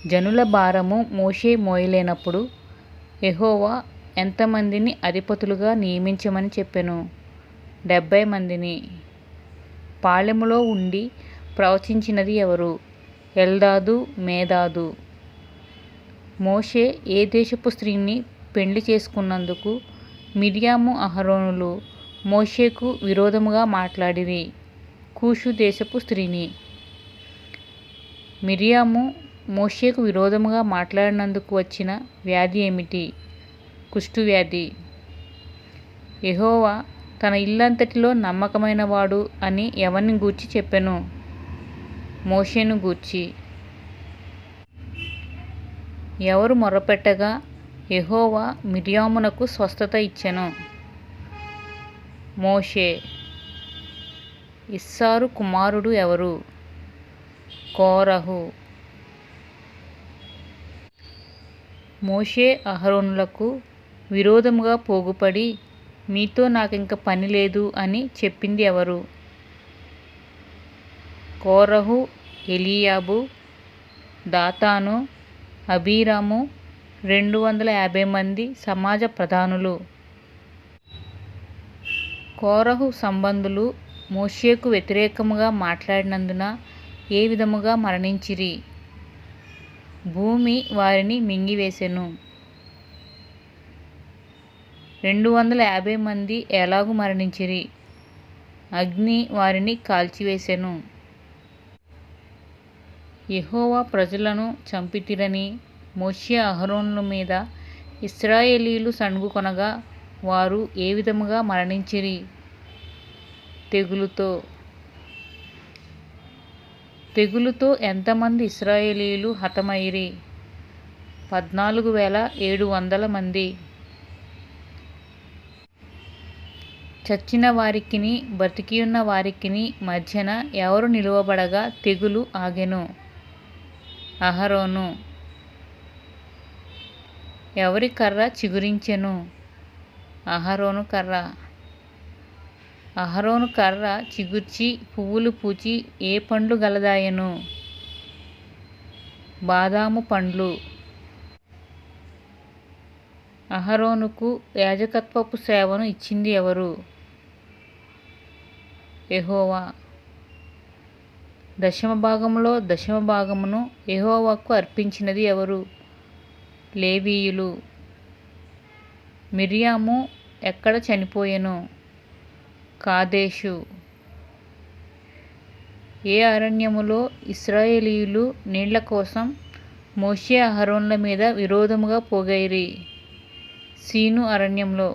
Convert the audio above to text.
జనుల భారము మోషే మోయలేనప్పుడు యెహోవా ఎంతమందిని అధిపతులుగా నియమించమని చెప్పెను? 70 మందిని. పాళెములో ఉండి ప్రవచించినది ఎవరు? ఎల్దాదు మేదాదు. మోషే ఏ దేశపు స్త్రీని పెండ్లి చేసుకున్నందుకు మిర్యాము అహరోనులు మోషేకు విరోధముగా మాట్లాడిరి? కూషు దేశపు స్త్రీని. మిర్యాము మోషేకు విరోధముగా మాట్లాడినందుకు వచ్చిన వ్యాధి ఏమిటి? కుష్ఠువ్యాధి. యెహోవా తన ఇల్లంతటిలో నమ్మకమైనవాడు అని ఎవరిని గూర్చి చెప్పెను? మోషేను గూర్చి. ఎవరు మొర్రపెట్టగా యెహోవా మిర్యామునకు స్వస్థత ఇచ్చెను? మోషే. ఇస్సారు కుమారుడు ఎవరు? కోరహు. మోషే అహరోనులకు విరోధముగా పోగుపడి మీతో నాకింక పని లేదు అని చెప్పింది ఎవరు? కోరహు, ఎలీయాబు, దాతాను, అబీరాము 250 మంది సమాజ ప్రధానులు. కోరహు సంబంధులు మోషేకు వ్యతిరేకముగా మాట్లాడినందున ఏ విధముగా మరణించిరి? భూమి వారిని మింగివేసెను. 250 మంది ఎలాగు మరణించిరి? అగ్ని వారిని కాల్చివేసెను. యెహోవా ప్రజలను చంపితిరని మోషే అహరోనుల మీద ఇశ్రాయేలీయులు సణుగుకొనగా వారు ఏ విధముగా మరణించిరి? తెగులుతో. తెగులుతో ఎంతమంది ఇశ్రాయేలీయులు హతమైరి? 14,700 మంది. చచ్చిన వారికిని బ్రతికియున్న వారికిని మధ్యన ఎవరు నిలువబడగా తెగులు ఆగెను? అహరోను. ఎవరి కర్ర చిగురించెను? అహరోను కర్ర. అహరోను కర్ర చిగుర్చి పువ్వులు పూచి ఏ పండ్లు గలదాయెను? బాదాము పండ్లు. అహరోనుకు యాజకత్వపు సేవను ఇచ్చింది ఎవరు? యెహోవా. దశమభాగములో దశమభాగమును యెహోవాకు అర్పించినది ఎవరు? లేవీయులు. మిర్యాము ఎక్కడ చనిపోయెను? కాదేషు. ఏ అరణ్యములో ఇశ్రాయేలీయులు నీళ్ల కోసం మోషే అహరోనుల మీద విరోధముగా పోగైరి? సీను అరణ్యంలో.